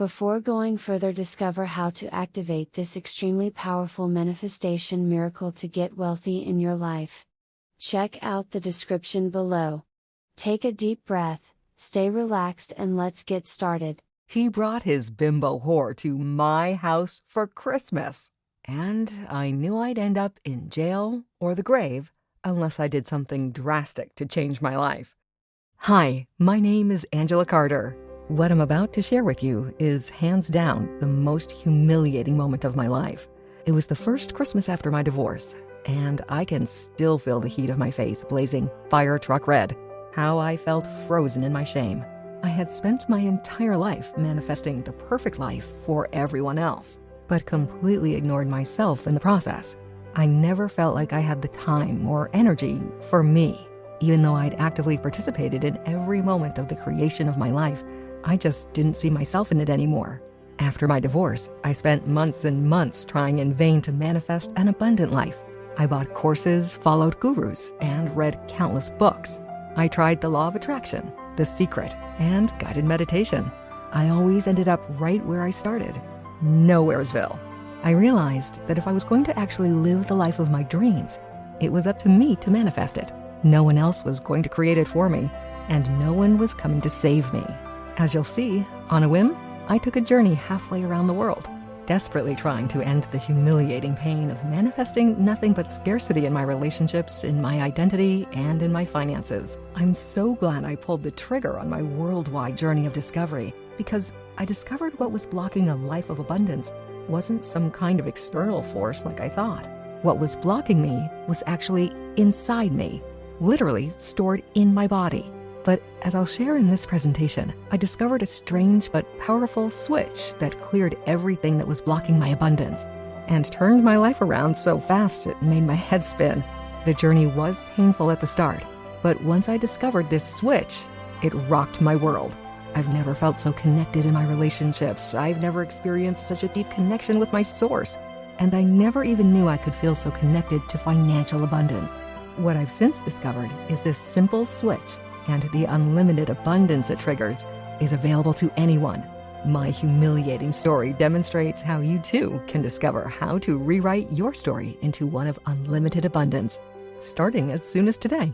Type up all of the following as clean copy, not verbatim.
Before going further, discover how to activate this extremely powerful manifestation miracle to get wealthy in your life. Check out the description below. Take a deep breath, stay relaxed, and let's get started. He brought his bimbo whore to my house for Christmas. And I knew I'd end up in jail or the grave unless I did something drastic to change my life. Hi, my name is Angela Carter. What I'm about to share with you is hands down the most humiliating moment of my life. It was the first Christmas after my divorce, and I can still feel the heat of my face blazing fire truck red. How I felt frozen in my shame. I had spent my entire life manifesting the perfect life for everyone else, but completely ignored myself in the process. I never felt like I had the time or energy for me. Even though I'd actively participated in every moment of the creation of my life, I just didn't see myself in it anymore. After my divorce, I spent months and months trying in vain to manifest an abundant life. I bought courses, followed gurus, and read countless books. I tried the law of attraction, The Secret, and guided meditation. I always ended up right where I started, Nowheresville. I realized that if I was going to actually live the life of my dreams, it was up to me to manifest it. No one else was going to create it for me, and no one was coming to save me. As you'll see, on a whim, I took a journey halfway around the world, desperately trying to end the humiliating pain of manifesting nothing but scarcity in my relationships, in my identity, and in my finances. I'm so glad I pulled the trigger on my worldwide journey of discovery, because I discovered what was blocking a life of abundance wasn't some kind of external force like I thought. What was blocking me was actually inside me, literally stored in my body. But as I'll share in this presentation, I discovered a strange but powerful switch that cleared everything that was blocking my abundance and turned my life around so fast it made my head spin. The journey was painful at the start, but once I discovered this switch, it rocked my world. I've never felt so connected in my relationships. I've never experienced such a deep connection with my source. And I never even knew I could feel so connected to financial abundance. What I've since discovered is this simple switch, and the unlimited abundance it triggers is available to anyone. My humiliating story demonstrates how you too can discover how to rewrite your story into one of unlimited abundance, starting as soon as today.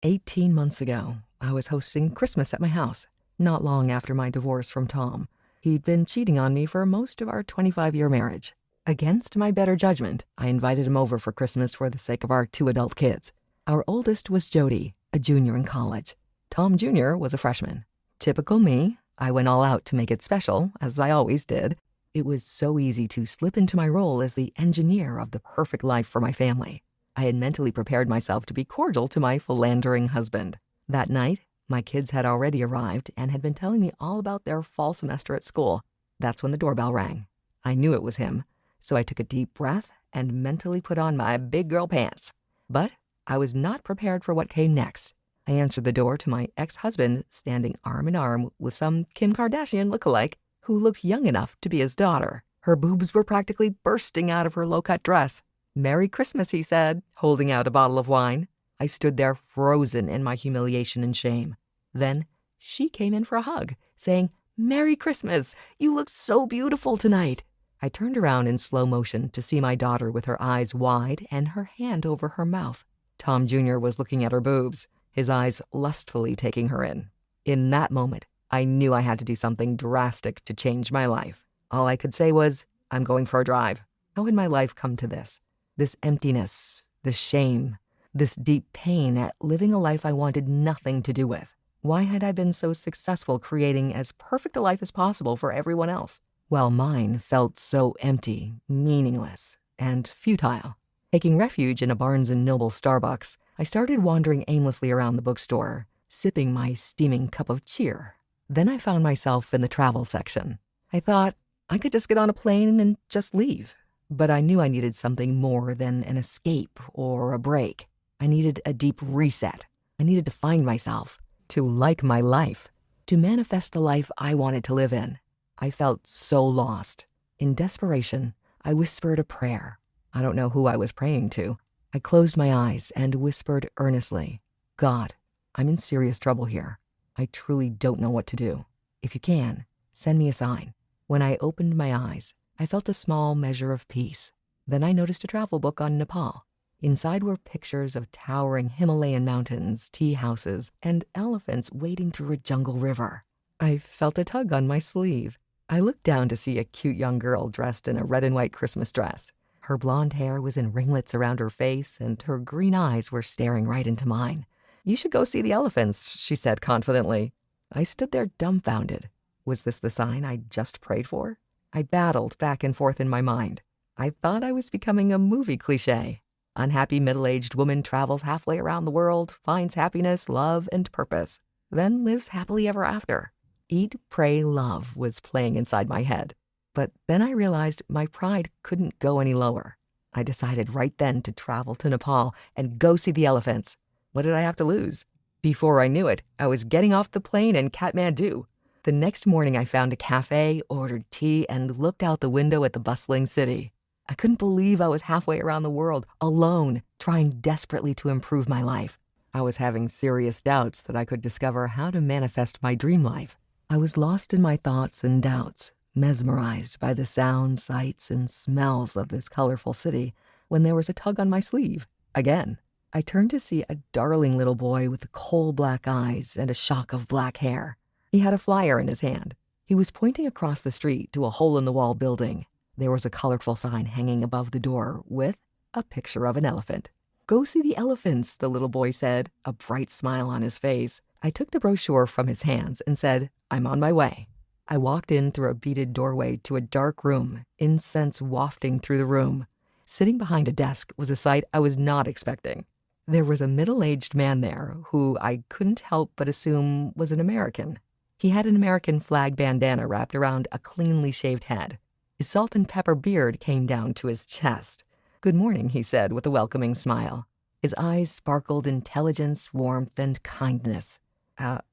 18 months ago, I was hosting Christmas at my house, not long after my divorce from Tom. He'd been cheating on me for most of our 25-year marriage. Against my better judgment, I invited him over for Christmas for the sake of our 2 adult kids. Our oldest was Jody, a junior in college. Tom Jr. was a freshman. Typical me, I went all out to make it special, as I always did. It was so easy to slip into my role as the engineer of the perfect life for my family. I had mentally prepared myself to be cordial to my philandering husband. That night, my kids had already arrived and had been telling me all about their fall semester at school. That's when the doorbell rang. I knew it was him, so I took a deep breath and mentally put on my big girl pants. But I was not prepared for what came next. I answered the door to my ex-husband standing arm in arm with some Kim Kardashian lookalike who looked young enough to be his daughter. Her boobs were practically bursting out of her low-cut dress. "Merry Christmas," he said, holding out a bottle of wine. I stood there frozen in my humiliation and shame. Then she came in for a hug, saying, "Merry Christmas, you look so beautiful tonight." I turned around in slow motion to see my daughter with her eyes wide and her hand over her mouth. Tom Jr. was looking at her boobs, his eyes lustfully taking her in. In that moment, I knew I had to do something drastic to change my life. All I could say was, "I'm going for a drive." How had my life come to this? This emptiness, this shame, this deep pain at living a life I wanted nothing to do with. Why had I been so successful creating as perfect a life as possible for everyone else, while mine felt so empty, meaningless, and futile? Taking refuge in a Barnes & Noble Starbucks, I started wandering aimlessly around the bookstore, sipping my steaming cup of cheer. Then I found myself in the travel section. I thought I could just get on a plane and just leave. But I knew I needed something more than an escape or a break. I needed a deep reset. I needed to find myself, to like my life, to manifest the life I wanted to live in. I felt so lost. In desperation, I whispered a prayer. I don't know who I was praying to. I closed my eyes and whispered earnestly, "God, I'm in serious trouble here. I truly don't know what to do. If you can, send me a sign. When I opened my eyes, I felt a small measure of peace. Then I noticed a travel book on Nepal. Inside were pictures of towering Himalayan mountains, tea houses, and elephants wading through a jungle river. I felt a tug on my sleeve. I looked down to see a cute young girl dressed in a red and white Christmas dress. Her blonde hair was in ringlets around her face, and her green eyes were staring right into mine. "You should go see the elephants," she said confidently. I stood there dumbfounded. Was this the sign I'd just prayed for? I battled back and forth in my mind. I thought I was becoming a movie cliché. Unhappy middle-aged woman travels halfway around the world, finds happiness, love, and purpose, then lives happily ever after. Eat, Pray, Love was playing inside my head. But then I realized my pride couldn't go any lower. I decided right then to travel to Nepal and go see the elephants. What did I have to lose? Before I knew it, I was getting off the plane in Kathmandu. The next morning I found a cafe, ordered tea, and looked out the window at the bustling city. I couldn't believe I was halfway around the world, alone, trying desperately to improve my life. I was having serious doubts that I could discover how to manifest my dream life. I was lost in my thoughts and doubts, mesmerized by the sounds, sights, and smells of this colorful city, when there was a tug on my sleeve. Again, I turned to see a darling little boy with coal black eyes and a shock of black hair. He had a flyer in his hand. He was pointing across the street to a hole-in-the-wall building. There was a colorful sign hanging above the door with a picture of an elephant. "Go see the elephants," the little boy said, a bright smile on his face. I took the brochure from his hands and said, "I'm on my way." I walked in through a beaded doorway to a dark room, incense wafting through the room. Sitting behind a desk was a sight I was not expecting. There was a middle-aged man there who I couldn't help but assume was an American. He had an American flag bandana wrapped around a cleanly shaved head. His salt and pepper beard came down to his chest. "Good morning," he said with a welcoming smile. His eyes sparkled intelligence, warmth, and kindness.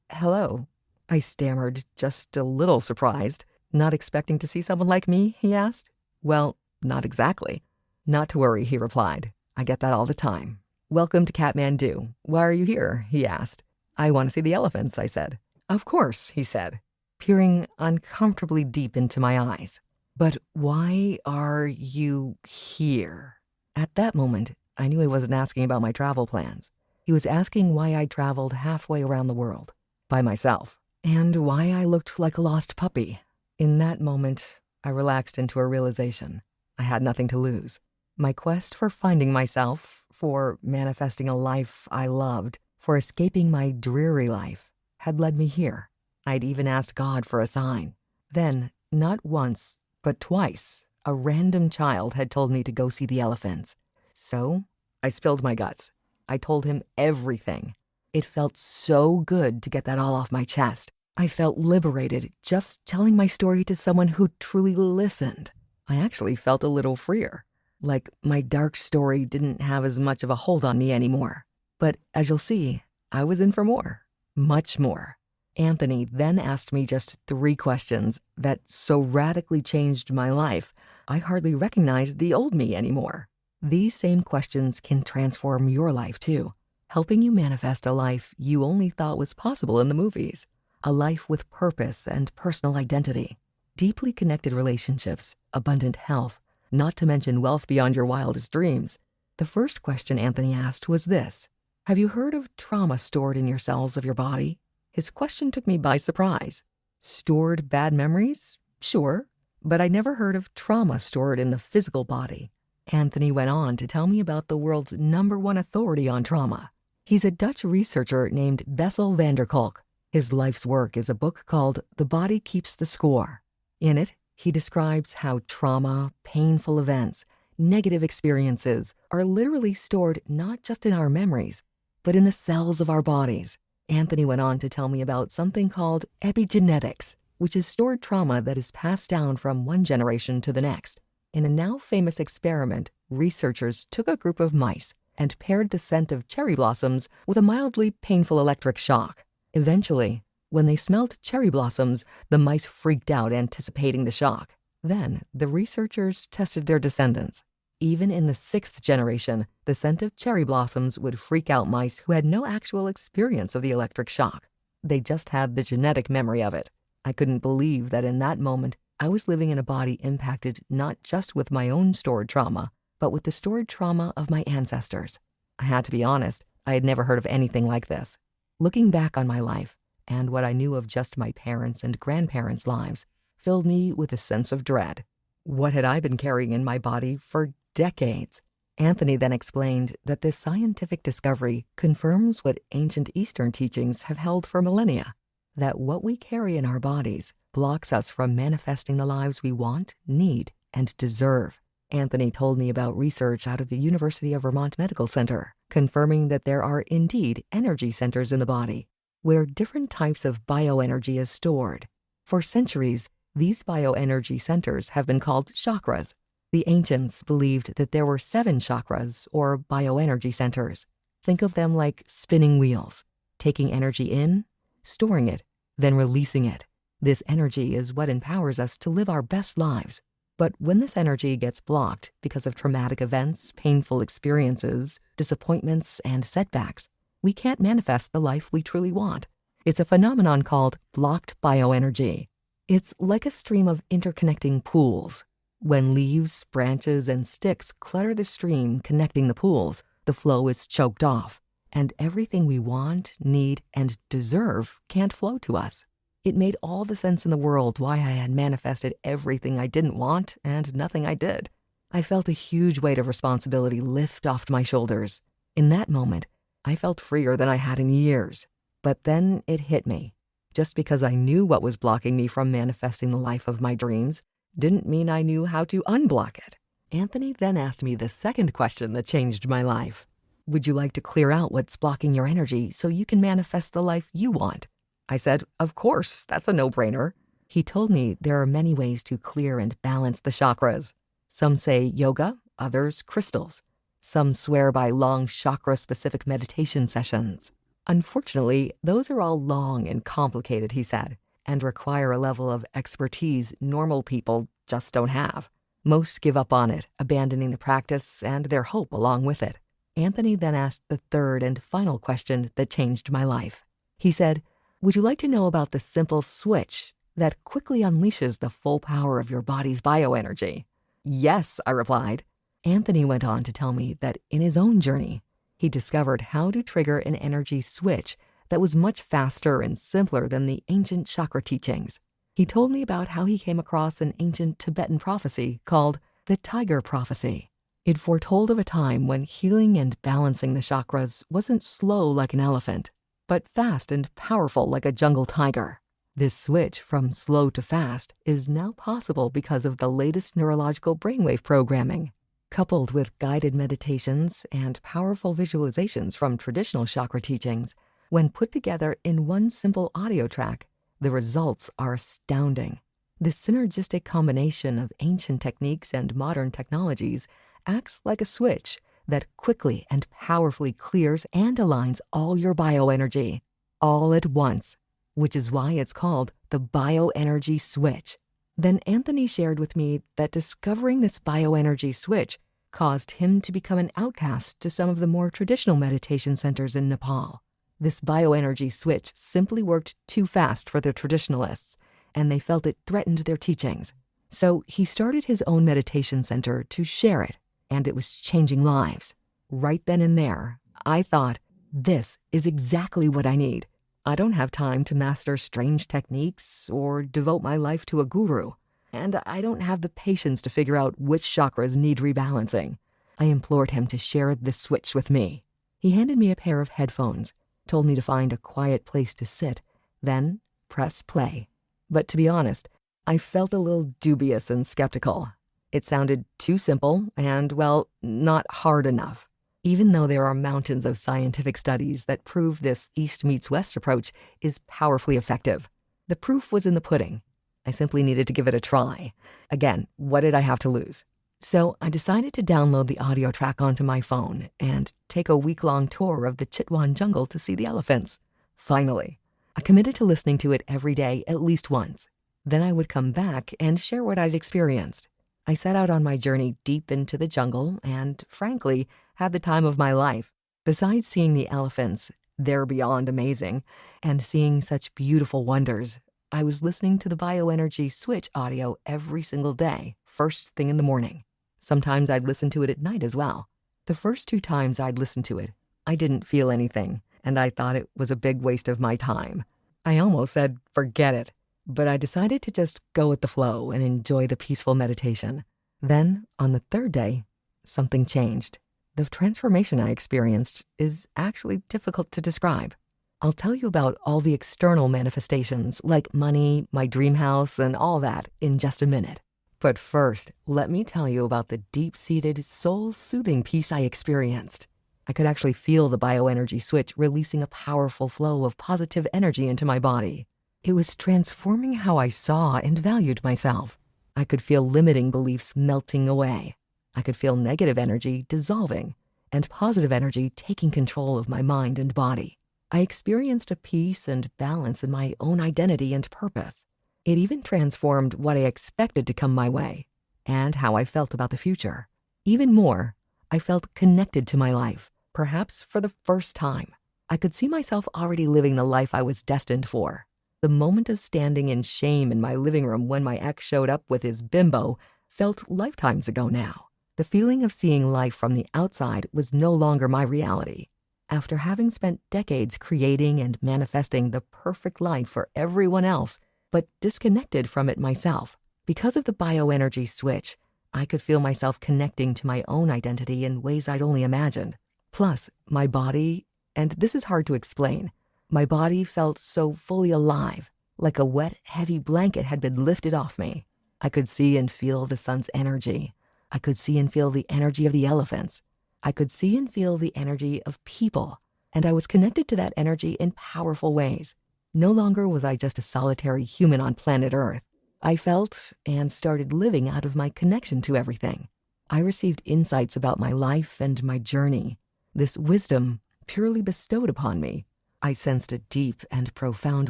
Hello," I stammered, just a little surprised. "Not expecting to see someone like me?" he asked. "Well, not exactly." "Not to worry," he replied. "I get that all the time." "Welcome to Kathmandu. Why are you here?" he asked. "I want to see the elephants," I said. "Of course," he said, peering uncomfortably deep into my eyes. "But why are you here?" At that moment, I knew he wasn't asking about my travel plans. He was asking why I traveled halfway around the world by myself, and why I looked like a lost puppy. In that moment, I relaxed into a realization. I had nothing to lose. My quest for finding myself, for manifesting a life I loved, for escaping my dreary life, had led me here. I'd even asked God for a sign. Then, not once, but twice, a random child had told me to go see the elephants. So, I spilled my guts. I told him everything. It felt so good to get that all off my chest. I felt liberated just telling my story to someone who truly listened. I actually felt a little freer, like my dark story didn't have as much of a hold on me anymore. But as you'll see, I was in for more, much more. Anthony then asked me just 3 questions that so radically changed my life, I hardly recognized the old me anymore. These same questions can transform your life too, helping you manifest a life you only thought was possible in the movies. A life with purpose and personal identity, deeply connected relationships, abundant health, not to mention wealth beyond your wildest dreams. The first question Anthony asked was this: have you heard of trauma stored in your cells of your body? His question took me by surprise. Stored bad memories? Sure, but I never heard of trauma stored in the physical body. Anthony went on to tell me about the world's #1 authority on trauma. He's a Dutch researcher named Bessel van der Kolk. His life's work is a book called The Body Keeps the Score. In it, he describes how trauma, painful events, negative experiences are literally stored not just in our memories, but in the cells of our bodies. Anthony went on to tell me about something called epigenetics, which is stored trauma that is passed down from one generation to the next. In a now famous experiment, researchers took a group of mice and paired the scent of cherry blossoms with a mildly painful electric shock. Eventually, when they smelled cherry blossoms, the mice freaked out, anticipating the shock. Then, the researchers tested their descendants. Even in the 6th generation, the scent of cherry blossoms would freak out mice who had no actual experience of the electric shock. They just had the genetic memory of it. I couldn't believe that in that moment, I was living in a body impacted not just with my own stored trauma, but with the stored trauma of my ancestors. I had to be honest, I had never heard of anything like this. Looking back on my life, and what I knew of just my parents' and grandparents' lives, filled me with a sense of dread. What had I been carrying in my body for decades? Anthony then explained that this scientific discovery confirms what ancient Eastern teachings have held for millennia, that what we carry in our bodies blocks us from manifesting the lives we want, need, and deserve. Anthony told me about research out of the University of Vermont Medical Center, confirming that there are indeed energy centers in the body, where different types of bioenergy is stored. For centuries, these bioenergy centers have been called chakras. The ancients believed that there were 7 chakras, or bioenergy centers. Think of them like spinning wheels, taking energy in, storing it, then releasing it. This energy is what empowers us to live our best lives. But when this energy gets blocked because of traumatic events, painful experiences, disappointments, and setbacks, we can't manifest the life we truly want. It's a phenomenon called blocked bioenergy. It's like a stream of interconnecting pools. When leaves, branches, and sticks clutter the stream connecting the pools, the flow is choked off, and everything we want, need, and deserve can't flow to us. It made all the sense in the world why I had manifested everything I didn't want and nothing I did. I felt a huge weight of responsibility lift off my shoulders. In that moment, I felt freer than I had in years. But then it hit me. Just because I knew what was blocking me from manifesting the life of my dreams didn't mean I knew how to unblock it. Anthony then asked me the second question that changed my life. Would you like to clear out what's blocking your energy so you can manifest the life you want? I said, of course, that's a no-brainer. He told me there are many ways to clear and balance the chakras. Some say yoga, others crystals. Some swear by long chakra-specific meditation sessions. Unfortunately, those are all long and complicated, he said, and require a level of expertise normal people just don't have. Most give up on it, abandoning the practice and their hope along with it. Anthony then asked the third and final question that changed my life. He said, would you like to know about the simple switch that quickly unleashes the full power of your body's bioenergy? Yes, I replied. Anthony went on to tell me that in his own journey, he discovered how to trigger an energy switch that was much faster and simpler than the ancient chakra teachings. He told me about how he came across an ancient Tibetan prophecy called the Tiger Prophecy. It foretold of a time when healing and balancing the chakras wasn't slow like an elephant, but fast and powerful like a jungle tiger. This switch from slow to fast is now possible because of the latest neurological brainwave programming. Coupled with guided meditations and powerful visualizations from traditional chakra teachings, when put together in one simple audio track, the results are astounding. This synergistic combination of ancient techniques and modern technologies acts like a switch that quickly and powerfully clears and aligns all your bioenergy, all at once, which is why it's called the bioenergy switch. Then Anthony shared with me that discovering this bioenergy switch caused him to become an outcast to some of the more traditional meditation centers in Nepal. This bioenergy switch simply worked too fast for the traditionalists, and they felt it threatened their teachings. So he started his own meditation center to share it, and it was changing lives. Right then and there, I thought, this is exactly what I need. I don't have time to master strange techniques or devote my life to a guru, and I don't have the patience to figure out which chakras need rebalancing. I implored him to share the switch with me. He handed me a pair of headphones, told me to find a quiet place to sit, then press play. But to be honest, I felt a little dubious and skeptical. It sounded too simple and, well, not hard enough. Even though there are mountains of scientific studies that prove this East meets West approach is powerfully effective. The proof was in the pudding. I simply needed to give it a try. Again, what did I have to lose? So I decided to download the audio track onto my phone and take a week-long tour of the Chitwan jungle to see the elephants. Finally, I committed to listening to it every day at least once. Then I would come back and share what I'd experienced. I set out on my journey deep into the jungle and, frankly, had the time of my life. Besides seeing the elephants, they're beyond amazing, and seeing such beautiful wonders, I was listening to the Bioenergy Switch audio every single day, first thing in the morning. Sometimes I'd listen to it at night as well. The first 2 times I'd listened to it, I didn't feel anything, and I thought it was a big waste of my time. I almost said, forget it. But I decided to just go with the flow and enjoy the peaceful meditation. Then, on the 3rd day, something changed. The transformation I experienced is actually difficult to describe. I'll tell you about all the external manifestations, like money, my dream house, and all that, in just a minute. But first, let me tell you about the deep-seated, soul-soothing peace I experienced. I could actually feel the bioenergy switch releasing a powerful flow of positive energy into my body. It was transforming how I saw and valued myself. I could feel limiting beliefs melting away. I could feel negative energy dissolving and positive energy taking control of my mind and body. I experienced a peace and balance in my own identity and purpose. It even transformed what I expected to come my way and how I felt about the future. Even more, I felt connected to my life, perhaps for the first time. I could see myself already living the life I was destined for. The moment of standing in shame in my living room when my ex showed up with his bimbo felt lifetimes ago now. The feeling of seeing life from the outside was no longer my reality. After having spent decades creating and manifesting the perfect life for everyone else, but disconnected from it myself, because of the bioenergy switch, I could feel myself connecting to my own identity in ways I'd only imagined. Plus, my body, and this is hard to explain, my body felt so fully alive, like a wet, heavy blanket had been lifted off me. I could see and feel the sun's energy. I could see and feel the energy of the elephants. I could see and feel the energy of people, and I was connected to that energy in powerful ways. No longer was I just a solitary human on planet Earth. I felt and started living out of my connection to everything. I received insights about my life and my journey. This wisdom purely bestowed upon me. I sensed a deep and profound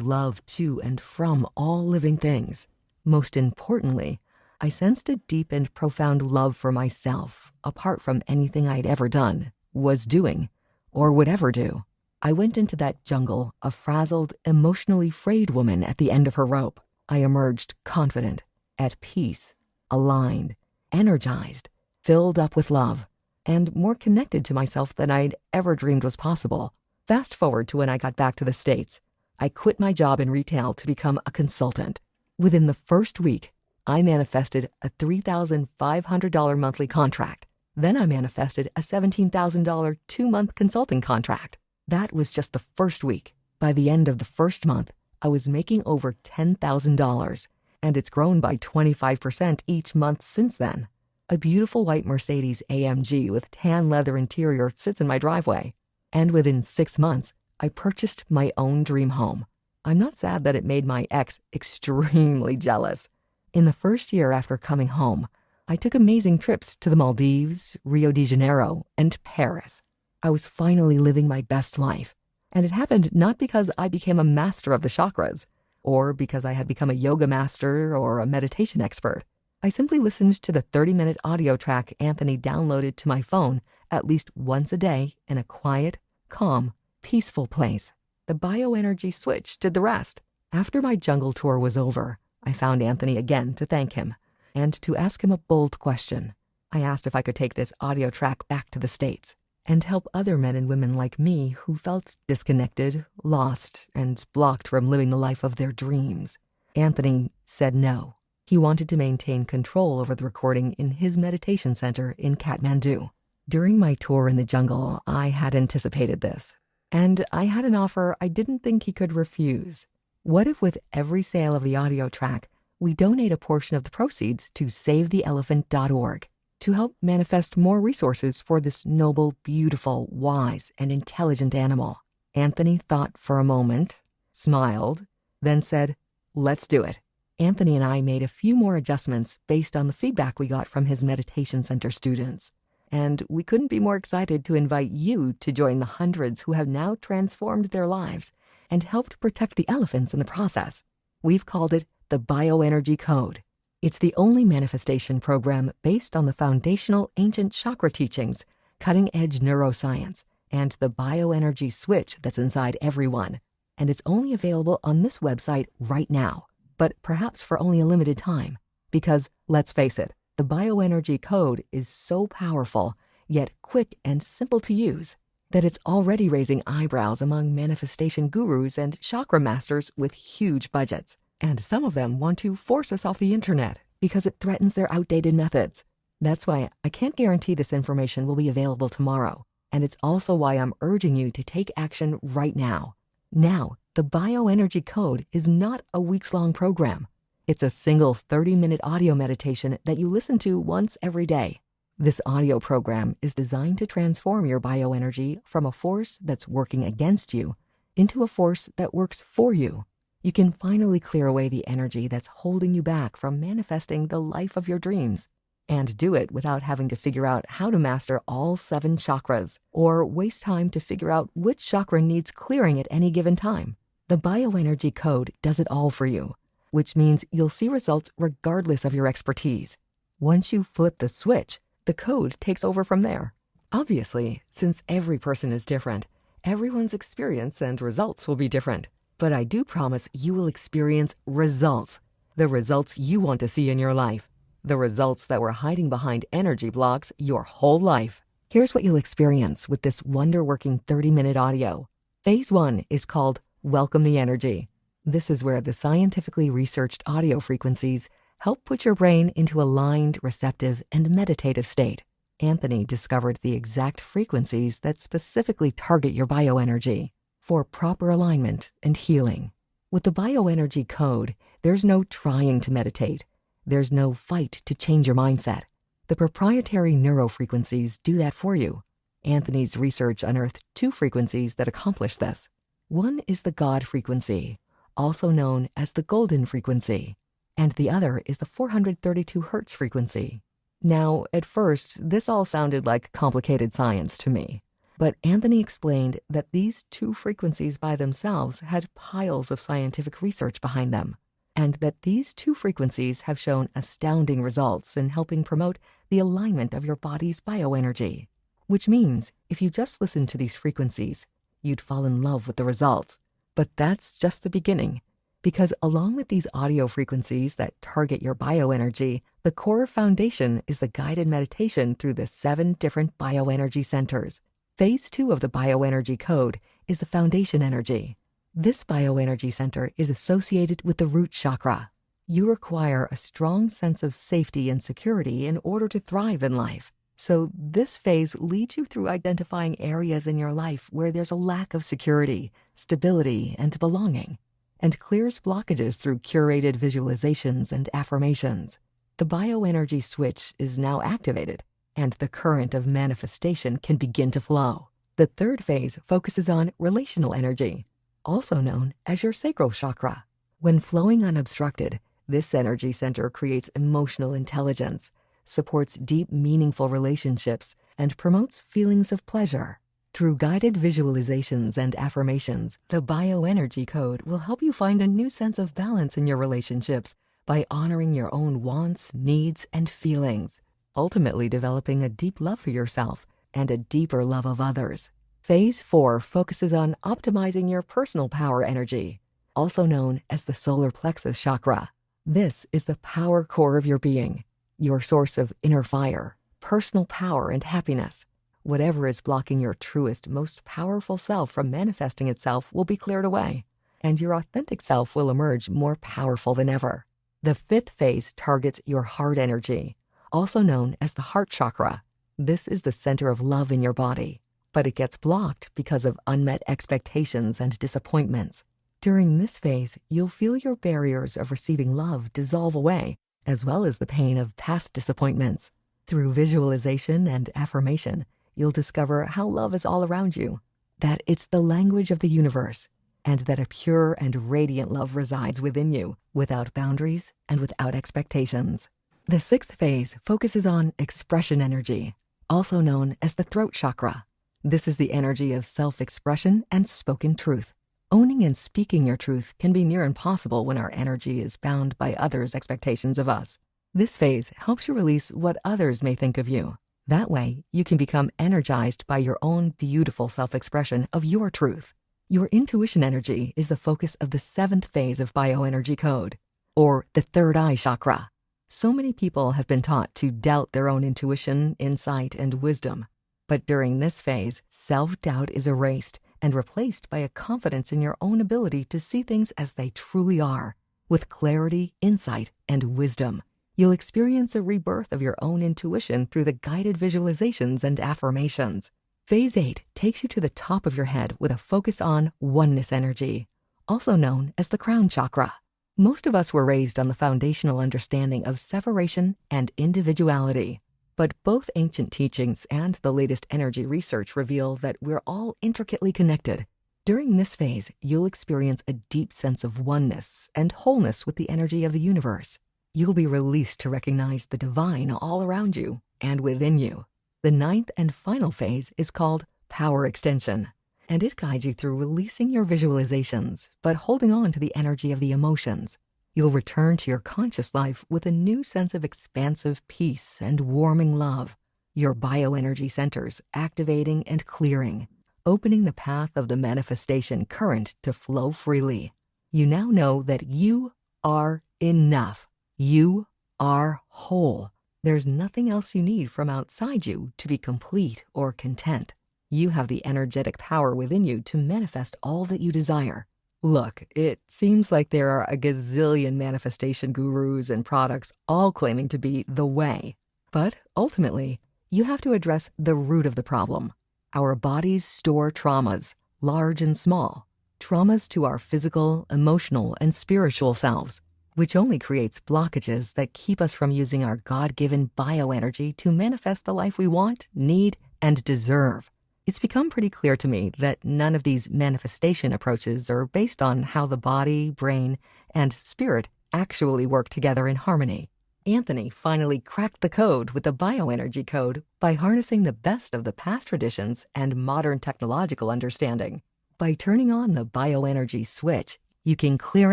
love to and from all living things. Most importantly, I sensed a deep and profound love for myself, apart from anything I'd ever done, was doing, or would ever do. I went into that jungle, a frazzled, emotionally frayed woman at the end of her rope. I emerged confident, at peace, aligned, energized, filled up with love, and more connected to myself than I'd ever dreamed was possible. Fast forward to when I got back to the States. I quit my job in retail to become a consultant. Within the first week, I manifested a $3,500 monthly contract. Then I manifested a $17,000 2-month consulting contract. That was just the first week. By the end of the first month, I was making over $10,000, and it's grown by 25% each month since then. A beautiful white Mercedes AMG with tan leather interior sits in my driveway. And within 6 months, I purchased my own dream home. I'm not sad that it made my ex extremely jealous. In the first year after coming home, I took amazing trips to the Maldives, Rio de Janeiro, and Paris. I was finally living my best life. And it happened not because I became a master of the chakras, or because I had become a yoga master or a meditation expert. I simply listened to the 30-minute audio track Anthony downloaded to my phone at least once a day in a quiet, calm, peaceful place. The bioenergy switch did the rest. After my jungle tour was over, I found Anthony again to thank him and to ask him a bold question. I asked if I could take this audio track back to the States and help other men and women like me who felt disconnected, lost, and blocked from living the life of their dreams. Anthony said no. He wanted to maintain control over the recording in his meditation center in Kathmandu. During my tour in the jungle, I had anticipated this, and I had an offer I didn't think he could refuse. What if with every sale of the audio track, we donate a portion of the proceeds to SaveTheElephant.org to help manifest more resources for this noble, beautiful, wise, and intelligent animal? Anthony thought for a moment, smiled, then said, "Let's do it." Anthony and I made a few more adjustments based on the feedback we got from his meditation center students. And we couldn't be more excited to invite you to join the hundreds who have now transformed their lives and helped protect the elephants in the process. We've called it the Bioenergy Code. It's the only manifestation program based on the foundational ancient chakra teachings, cutting-edge neuroscience, and the bioenergy switch that's inside everyone. And it's only available on this website right now. but perhaps for only a limited time. Because, let's face it, the bioenergy code is so powerful, yet quick and simple to use, that it's already raising eyebrows among manifestation gurus and chakra masters with huge budgets. And some of them want to force us off the internet because it threatens their outdated methods. That's why I can't guarantee this information will be available tomorrow. And it's also why I'm urging you to take action right now. Now, the bioenergy code is not a weeks-long program. It's a single 30-minute audio meditation that you listen to once every day. This audio program is designed to transform your bioenergy from a force that's working against you into a force that works for you. You can finally clear away the energy that's holding you back from manifesting the life of your dreams, and do it without having to figure out how to master all 7 chakras or waste time to figure out which chakra needs clearing at any given time. The bioenergy code does it all for you, which means you'll see results regardless of your expertise. Once you flip the switch, the code takes over from there. Obviously, since every person is different, everyone's experience and results will be different. But I do promise you will experience results. The results you want to see in your life. The results that were hiding behind energy blocks your whole life. Here's what you'll experience with this wonder-working 30-minute audio. Phase 1 is called Welcome the Energy. This is where the scientifically researched audio frequencies help put your brain into a aligned, receptive, and meditative state. Anthony discovered the exact frequencies that specifically target your bioenergy for proper alignment and healing. With the bioenergy code, there's no trying to meditate. There's no fight to change your mindset. The proprietary neurofrequencies do that for you. Anthony's research unearthed 2 frequencies that accomplish this. One is the God frequency, also known as the golden frequency, and the other is the 432 Hertz frequency. Now, at first, this all sounded like complicated science to me. But Anthony explained that these 2 frequencies by themselves had piles of scientific research behind them, and that these 2 frequencies have shown astounding results in helping promote the alignment of your body's bioenergy. Which means, if you just listen to these frequencies, you'd fall in love with the results. But that's just the beginning, because along with these audio frequencies that target your bioenergy, the core foundation is the guided meditation through the 7 different bioenergy centers. Phase 2 of the bioenergy code is the foundation energy. This bioenergy center is associated with the root chakra. You require a strong sense of safety and security in order to thrive in life. So this phase leads you through identifying areas in your life where there's a lack of security, stability, and belonging, and clears blockages through curated visualizations and affirmations. The bioenergy switch is now activated, and the current of manifestation can begin to flow. The 3rd phase focuses on relational energy, also known as your sacral chakra. When flowing unobstructed, this energy center creates emotional intelligence, supports deep, meaningful relationships, and promotes feelings of pleasure. Through guided visualizations and affirmations, the bioenergy code will help you find a new sense of balance in your relationships by honoring your own wants, needs, and feelings, ultimately developing a deep love for yourself and a deeper love of others. Phase 4 focuses on optimizing your personal power energy, also known as the solar plexus chakra. This is the power core of your being, your source of inner fire, personal power, and happiness. Whatever is blocking your truest, most powerful self from manifesting itself will be cleared away, and your authentic self will emerge more powerful than ever. The 5th phase targets your heart energy, also known as the heart chakra. This is the center of love in your body, but it gets blocked because of unmet expectations and disappointments. During this phase, you'll feel your barriers of receiving love dissolve away, as well as the pain of past disappointments. Through visualization and affirmation, you'll discover how love is all around you, that it's the language of the universe, and that a pure and radiant love resides within you, without boundaries and without expectations. The 6th phase focuses on expression energy, also known as the throat chakra. This is the energy of self-expression and spoken truth. Owning and speaking your truth can be near impossible when our energy is bound by others' expectations of us. This phase helps you release what others may think of you. That way, you can become energized by your own beautiful self-expression of your truth. Your intuition energy is the focus of the 7th phase of bioenergy code. or the third eye chakra. So many people have been taught to doubt their own intuition, insight, and wisdom. But during this phase, self-doubt is erased and replaced by a confidence in your own ability to see things as they truly are. With clarity, insight, and wisdom, you'll experience a rebirth of your own intuition through the guided visualizations and affirmations. Phase 8 takes you to the top of your head with a focus on oneness energy, also known as the crown chakra. Most of us were raised on the foundational understanding of separation and individuality. But both ancient teachings and the latest energy research reveal that we're all intricately connected. During this phase, you'll experience a deep sense of oneness and wholeness with the energy of the universe. You'll be released to recognize the divine all around you and within you. The 9th and final phase is called power extension, and it guides you through releasing your visualizations, but holding on to the energy of the emotions. You'll return to your conscious life with a new sense of expansive peace and warming love. Your bioenergy centers activating and clearing, opening the path of the manifestation current to flow freely. You now know that you are enough. You are whole. There's nothing else you need from outside you to be complete or content. You have the energetic power within you to manifest all that you desire. Look, it seems like there are a gazillion manifestation gurus and products all claiming to be the way. But ultimately, you have to address the root of the problem. Our bodies store traumas, large and small. Traumas to our physical, emotional, and spiritual selves, which only creates blockages that keep us from using our God-given bioenergy to manifest the life we want, need, and deserve. It's become pretty clear to me that none of these manifestation approaches are based on how the body, brain, and spirit actually work together in harmony. Anthony finally cracked the code with the bioenergy code by harnessing the best of the past traditions and modern technological understanding. By turning on the bioenergy switch, you can clear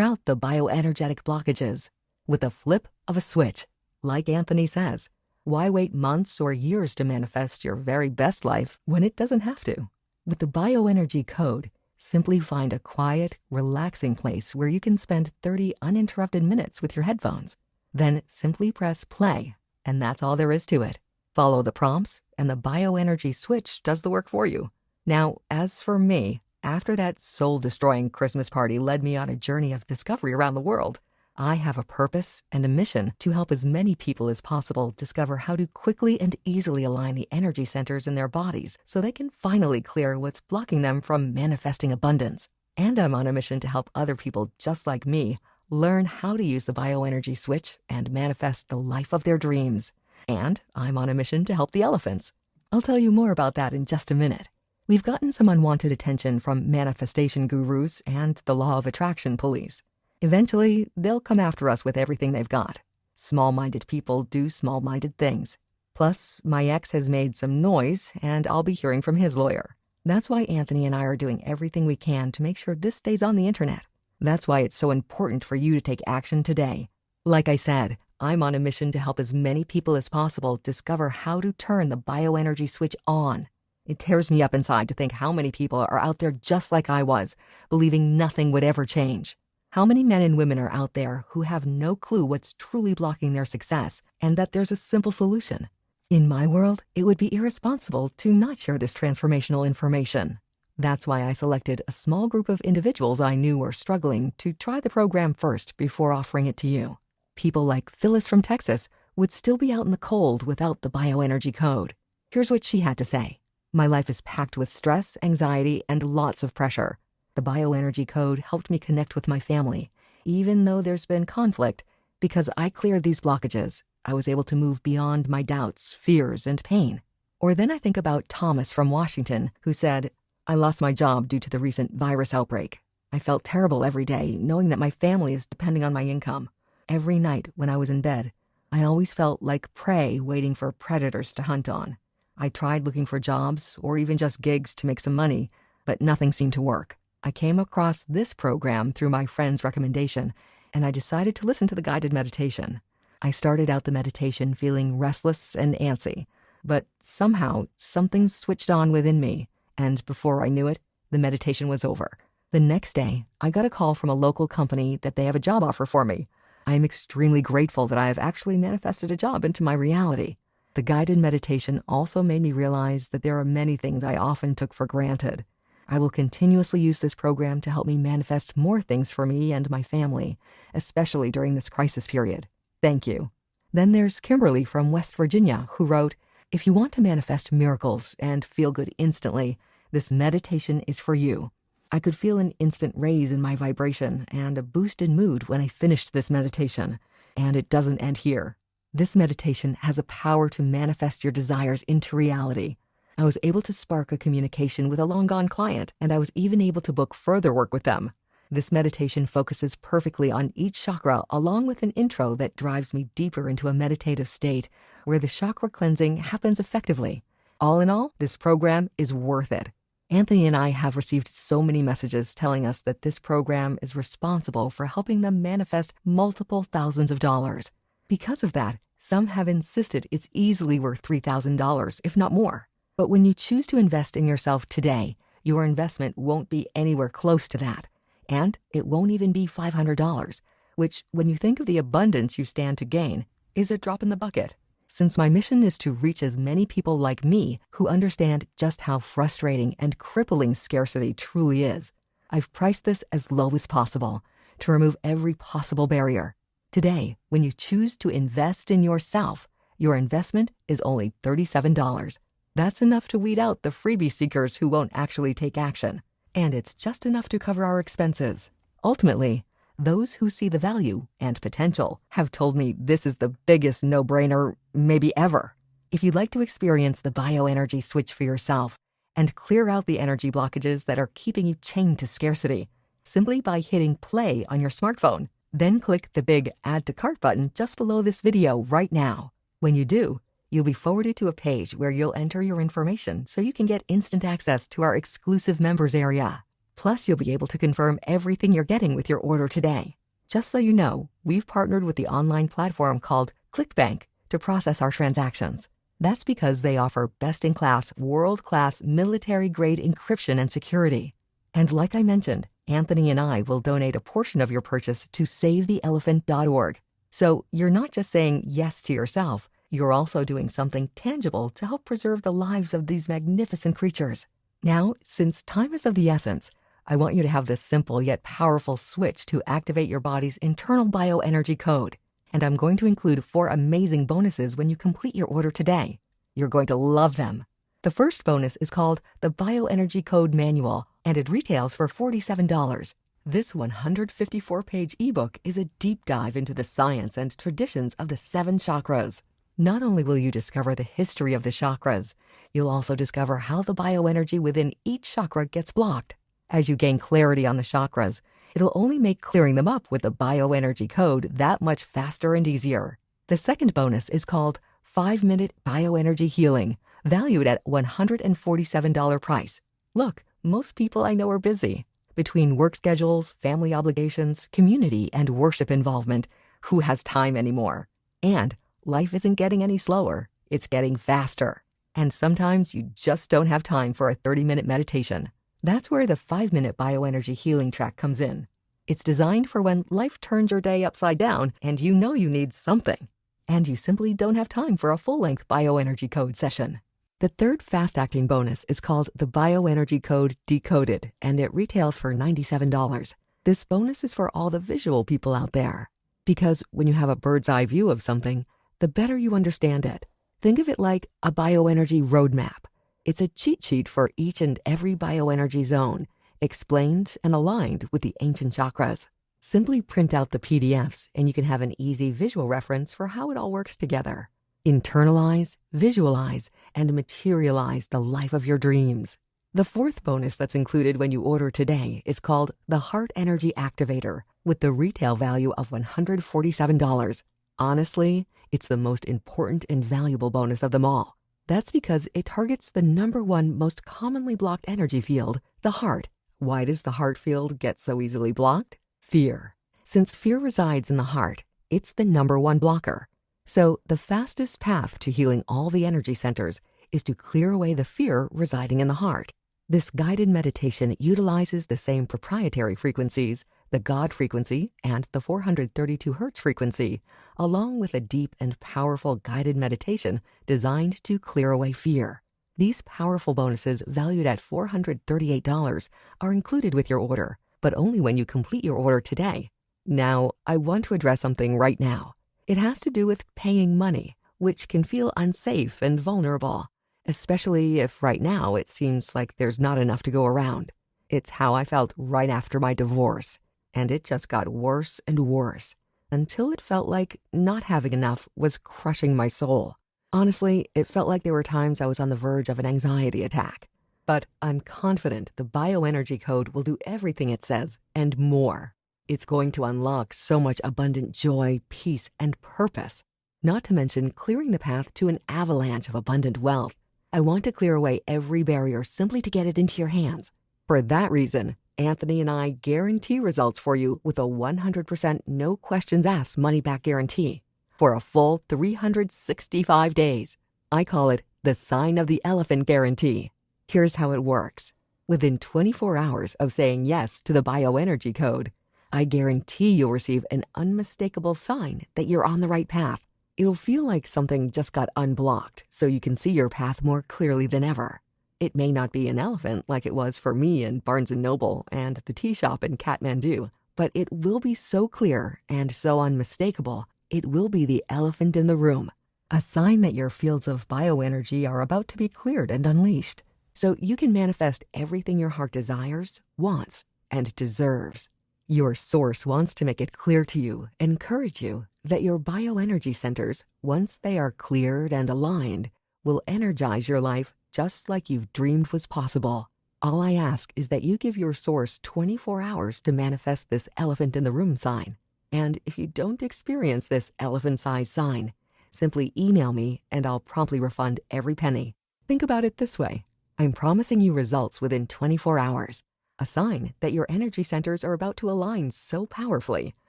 out the bioenergetic blockages with a flip of a switch. Like Anthony says, why wait months or years to manifest your very best life when it doesn't have to? With the bioenergy code, simply find a quiet, relaxing place where you can spend 30 uninterrupted minutes with your headphones. Then simply press play, and that's all there is to it. Follow the prompts, and the bioenergy switch does the work for you. Now, as for me, after that soul-destroying Christmas party led me on a journey of discovery around the world, I have a purpose and a mission to help as many people as possible discover how to quickly and easily align the energy centers in their bodies so they can finally clear what's blocking them from manifesting abundance. And I'm on a mission to help other people just like me learn how to use the bioenergy switch and manifest the life of their dreams. And I'm on a mission to help the elephants. I'll tell you more about that in just a minute. We've gotten some unwanted attention from manifestation gurus and the law of attraction police. Eventually, they'll come after us with everything they've got. Small-minded people do small-minded things. Plus, my ex has made some noise, and I'll be hearing from his lawyer. That's why Anthony and I are doing everything we can to make sure this stays on the internet. That's why it's so important for you to take action today. Like I said, I'm on a mission to help as many people as possible discover how to turn the bioenergy switch on. It tears me up inside to think how many people are out there just like I was, believing nothing would ever change. How many men and women are out there who have no clue what's truly blocking their success and that there's a simple solution? In my world, it would be irresponsible to not share this transformational information. That's why I selected a small group of individuals I knew were struggling to try the program first before offering it to you. People like Phyllis from Texas would still be out in the cold without the bioenergy code. Here's what she had to say. My life is packed with stress, anxiety, and lots of pressure. The bioenergy code helped me connect with my family, even though there's been conflict. Because I cleared these blockages, I was able to move beyond my doubts, fears, and pain. Or then I think about Thomas from Washington, who said, I lost my job due to the recent virus outbreak. I felt terrible every day, knowing that my family is depending on my income. Every night when I was in bed, I always felt like prey waiting for predators to hunt on. I tried looking for jobs or even just gigs to make some money, but nothing seemed to work. I came across this program through my friend's recommendation, and I decided to listen to the guided meditation. I started out the meditation feeling restless and antsy, but somehow something switched on within me, and before I knew it, the meditation was over. The next day, I got a call from a local company that they have a job offer for me. I am extremely grateful that I have actually manifested a job into my reality. The guided meditation also made me realize that there are many things I often took for granted. I will continuously use this program to help me manifest more things for me and my family, especially during this crisis period. Thank you. Then there's Kimberly from West Virginia, who wrote, "If you want to manifest miracles and feel good instantly, this meditation is for you. I could feel an instant raise in my vibration and a boost in mood when I finished this meditation. And it doesn't end here. This meditation has a power to manifest your desires into reality. I was able to spark a communication with a long-gone client, and I was even able to book further work with them. This meditation focuses perfectly on each chakra, along with an intro that drives me deeper into a meditative state where the chakra cleansing happens effectively. All in all, this program is worth it. Anthony and I have received so many messages telling us that this program is responsible for helping them manifest multiple thousands of dollars. Because of that, some have insisted it's easily worth $3,000, if not more. But when you choose to invest in yourself today, your investment won't be anywhere close to that. And it won't even be $500, which, when you think of the abundance you stand to gain, is a drop in the bucket. Since my mission is to reach as many people like me who understand just how frustrating and crippling scarcity truly is, I've priced this as low as possible to remove every possible barrier. Today, when you choose to invest in yourself, your investment is only $37. That's enough to weed out the freebie seekers who won't actually take action. And it's just enough to cover our expenses. Ultimately, those who see the value and potential have told me this is the biggest no-brainer maybe ever. If you'd like to experience the bioenergy switch for yourself and clear out the energy blockages that are keeping you chained to scarcity, simply by hitting play on your smartphone, then click the big Add to Cart button just below this video right now. When you do, you'll be forwarded to a page where you'll enter your information so you can get instant access to our exclusive members area. Plus, you'll be able to confirm everything you're getting with your order today. Just so you know, we've partnered with the online platform called ClickBank to process our transactions. That's because they offer best-in-class, world-class, military-grade encryption and security. And like I mentioned, Anthony and I will donate a portion of your purchase to SaveTheElephant.org. So you're not just saying yes to yourself, you're also doing something tangible to help preserve the lives of these magnificent creatures. Now, since time is of the essence, I want you to have this simple yet powerful switch to activate your body's internal bioenergy code. And I'm going to include 4 amazing bonuses when you complete your order today. You're going to love them. The first bonus is called the Bioenergy Code Manual, and it retails for $47. This 154-page ebook is a deep dive into the science and traditions of the 7 chakras. Not only will you discover the history of the chakras, you'll also discover how the bioenergy within each chakra gets blocked. As you gain clarity on the chakras, it'll only make clearing them up with the bioenergy code that much faster and easier. The second bonus is called 5-Minute Bioenergy Healing, valued at $147 price. Look, most people I know are busy. Between work schedules, family obligations, community, and worship involvement, who has time anymore? And life isn't getting any slower, it's getting faster. And sometimes you just don't have time for a 30-minute meditation. That's where the 5-Minute Bioenergy Healing track comes in. It's designed for when life turns your day upside down and you know you need something, and you simply don't have time for a full-length bioenergy code session. The third fast-acting bonus is called the Bioenergy Code Decoded, and it retails for $97. This bonus is for all the visual people out there, because when you have a bird's eye view of something, the better you understand it. Think of it like a bioenergy roadmap. It's a cheat sheet for each and every bioenergy zone, explained and aligned with the ancient chakras. Simply print out the PDFs and you can have an easy visual reference for how it all works together. Internalize, visualize, and materialize the life of your dreams. The fourth bonus that's included when you order today is called the Heart Energy Activator, with the retail value of $147. Honestly, it's the most important and valuable bonus of them all. That's because it targets the #1 most commonly blocked energy field, the heart. Why does the heart field get so easily blocked? Fear. Since fear resides in the heart, it's the #1 blocker. So the fastest path to healing all the energy centers is to clear away the fear residing in the heart. This guided meditation utilizes the same proprietary frequencies the God frequency and the 432 Hertz frequency, along with a deep and powerful guided meditation designed to clear away fear. These powerful bonuses, valued at $438, are included with your order, but only when you complete your order today. Now, I want to address something right now. It has to do with paying money, which can feel unsafe and vulnerable, especially if right now it seems like there's not enough to go around. It's how I felt right after my divorce, and it just got worse and worse, until it felt like not having enough was crushing my soul. Honestly, it felt like there were times I was on the verge of an anxiety attack. But I'm confident the bioenergy code will do everything it says and more. It's going to unlock so much abundant joy, peace, and purpose, not to mention clearing the path to an avalanche of abundant wealth. I want to clear away every barrier simply to get it into your hands. For that reason, Anthony and I guarantee results for you with a 100% no questions asked money-back guarantee for a full 365 days. I call it the Sign of the Elephant Guarantee. Here's how it works. Within 24 hours of saying yes to the bioenergy code, I guarantee you'll receive an unmistakable sign that you're on the right path. It'll feel like something just got unblocked, so you can see your path more clearly than ever. It may not be an elephant like it was for me in Barnes & Noble and the tea shop in Kathmandu, but it will be so clear and so unmistakable, it will be the elephant in the room, a sign that your fields of bioenergy are about to be cleared and unleashed, so you can manifest everything your heart desires, wants, and deserves. Your source wants to make it clear to you, encourage you, that your bioenergy centers, once they are cleared and aligned, will energize your life just like you've dreamed was possible. All I ask is that you give your source 24 hours to manifest this elephant in the room sign. And if you don't experience this elephant-sized sign, simply email me and I'll promptly refund every penny. Think about it this way. I'm promising you results within 24 hours. A sign that your energy centers are about to align so powerfully,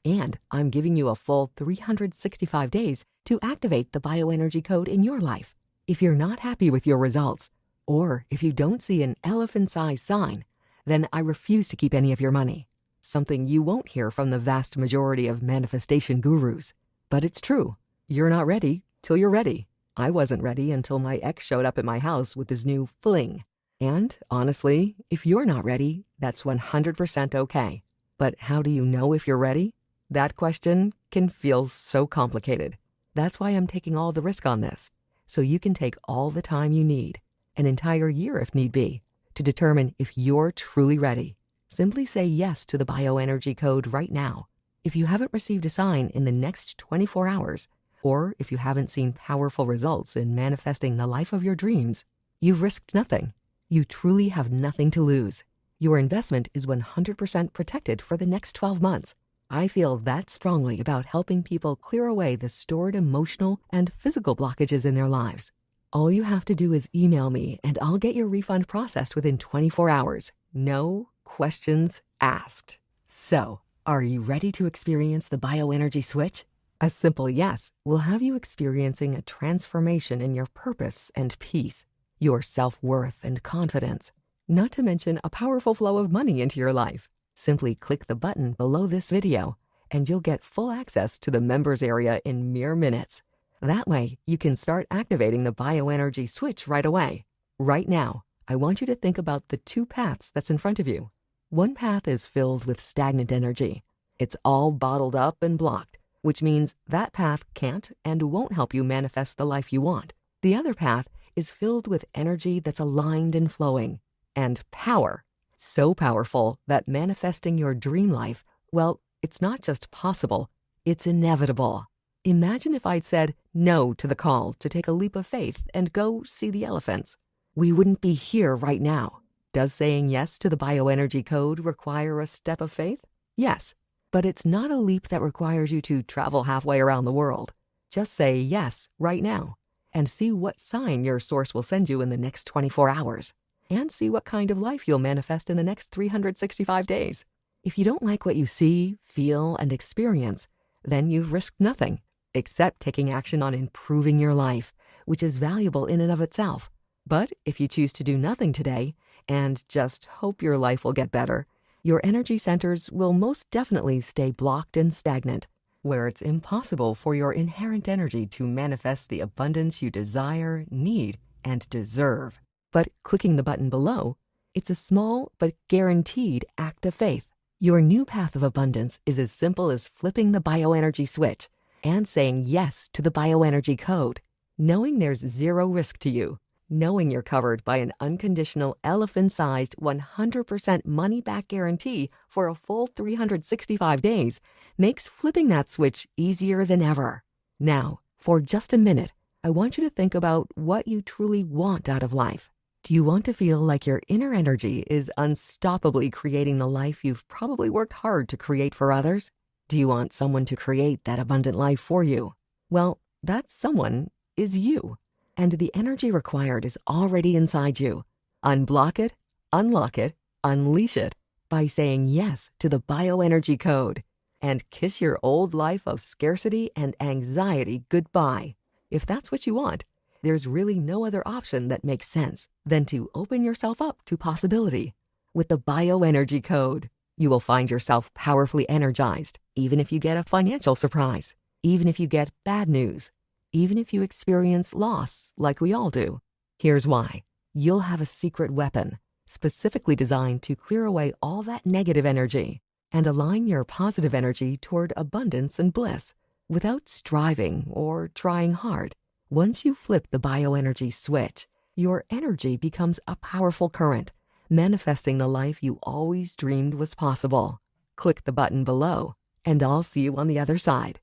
and I'm giving you a full 365 days to activate the bioenergy code in your life. If you're not happy with your results, or if you don't see an elephant-sized sign, then I refuse to keep any of your money. Something you won't hear from the vast majority of manifestation gurus. But it's true. You're not ready till you're ready. I wasn't ready until my ex showed up at my house with his new fling. And honestly, if you're not ready, that's 100% okay. But how do you know if you're ready? That question can feel so complicated. That's why I'm taking all the risk on this, so you can take all the time you need, an entire year if need be, to determine if you're truly ready. Simply say yes to the bioenergy code right now. If you haven't received a sign in the next 24 hours, or if you haven't seen powerful results in manifesting the life of your dreams, you've risked nothing. You truly have nothing to lose. Your investment is 100% protected for the next 12 months. I feel that strongly about helping people clear away the stored emotional and physical blockages in their lives. All you have to do is email me and I'll get your refund processed within 24 hours. No questions asked. So, are you ready to experience the bioenergy switch? A simple yes will have you experiencing a transformation in your purpose and peace, your self-worth and confidence, not to mention a powerful flow of money into your life. Simply click the button below this video and you'll get full access to the members area in mere minutes. That way, you can start activating the bioenergy switch right away. Right now, I want you to think about the two paths that's in front of you. One path is filled with stagnant energy. It's all bottled up and blocked, which means that path can't and won't help you manifest the life you want. The other path is filled with energy that's aligned and flowing, and power. So powerful that manifesting your dream life, well, it's not just possible, it's inevitable. Imagine if I'd said no to the call to take a leap of faith and go see the elephants. We wouldn't be here right now. Does saying yes to the bioenergy code require a step of faith? Yes, but it's not a leap that requires you to travel halfway around the world. Just say yes right now and see what sign your source will send you in the next 24 hours. And see what kind of life you'll manifest in the next 365 days. If you don't like what you see, feel, and experience, then you've risked nothing, except taking action on improving your life, which is valuable in and of itself. But if you choose to do nothing today, and just hope your life will get better, your energy centers will most definitely stay blocked and stagnant, where it's impossible for your inherent energy to manifest the abundance you desire, need, and deserve. But clicking the button below, it's a small but guaranteed act of faith. Your new path of abundance is as simple as flipping the bioenergy switch and saying yes to the bioenergy code, knowing there's zero risk to you, knowing you're covered by an unconditional elephant-sized 100% money-back guarantee for a full 365 days makes flipping that switch easier than ever. Now, for just a minute, I want you to think about what you truly want out of life. Do you want to feel like your inner energy is unstoppably creating the life you've probably worked hard to create for others? Do you want someone to create that abundant life for you? Well, that someone is you, and the energy required is already inside you. Unblock it, unlock it, unleash it by saying yes to the bioenergy code and kiss your old life of scarcity and anxiety goodbye. If that's what you want, there's really no other option that makes sense than to open yourself up to possibility. With the bioenergy code, you will find yourself powerfully energized, even if you get a financial surprise, even if you get bad news, even if you experience loss like we all do. Here's why. You'll have a secret weapon, specifically designed to clear away all that negative energy and align your positive energy toward abundance and bliss without striving or trying hard. Once you flip the bioenergy switch, your energy becomes a powerful current, manifesting the life you always dreamed was possible. Click the button below, and I'll see you on the other side.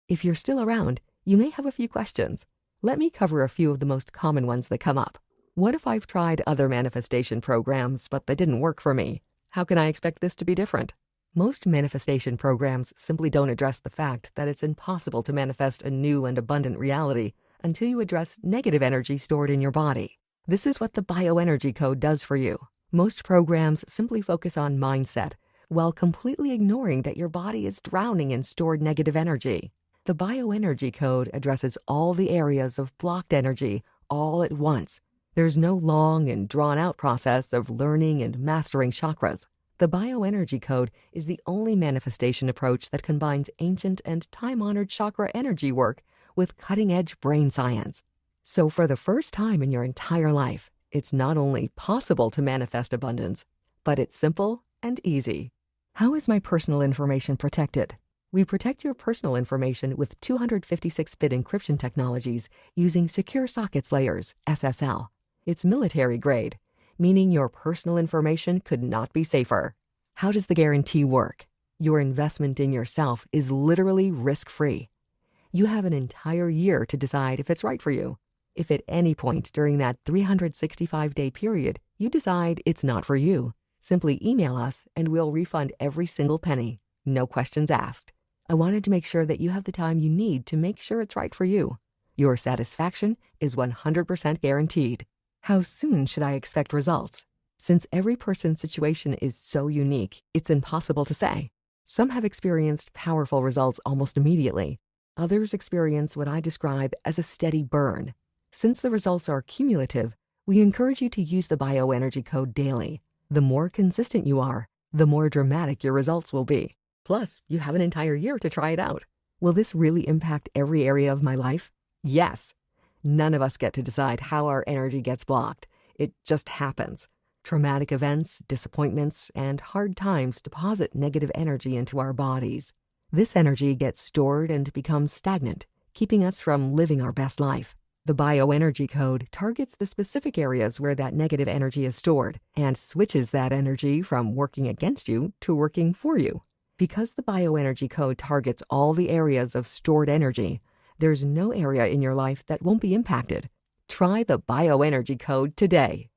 If you're still around, you may have a few questions. Let me cover a few of the most common ones that come up. What if I've tried other manifestation programs, but they didn't work for me? How can I expect this to be different? Most manifestation programs simply don't address the fact that it's impossible to manifest a new and abundant reality until you address negative energy stored in your body. This is what the bioenergy code does for you. Most programs simply focus on mindset, while completely ignoring that your body is drowning in stored negative energy. The bioenergy code addresses all the areas of blocked energy all at once. There's no long and drawn-out process of learning and mastering chakras. The bioenergy code is the only manifestation approach that combines ancient and time-honored chakra energy work with cutting-edge brain science. So for the first time in your entire life, it's not only possible to manifest abundance, but it's simple and easy. How is my personal information protected? We protect your personal information with 256-bit encryption technologies using Secure Sockets Layers, SSL. It's military grade, meaning your personal information could not be safer. How does the guarantee work? Your investment in yourself is literally risk-free. You have an entire year to decide if it's right for you. If at any point during that 365-day period you decide it's not for you, simply email us and we'll refund every single penny. No questions asked. I wanted to make sure that you have the time you need to make sure it's right for you. Your satisfaction is 100% guaranteed. How soon should I expect results? Since every person's situation is so unique, it's impossible to say. Some have experienced powerful results almost immediately. Others experience what I describe as a steady burn. Since the results are cumulative, we encourage you to use the bioenergy code daily. The more consistent you are, the more dramatic your results will be. Plus, you have an entire year to try it out. Will this really impact every area of my life? Yes. None of us get to decide how our energy gets blocked. It just happens. Traumatic events, disappointments, and hard times deposit negative energy into our bodies. This energy gets stored and becomes stagnant, keeping us from living our best life. The bioenergy code targets the specific areas where that negative energy is stored and switches that energy from working against you to working for you. Because the bioenergy code targets all the areas of stored energy, there's no area in your life that won't be impacted. Try the bioenergy code today.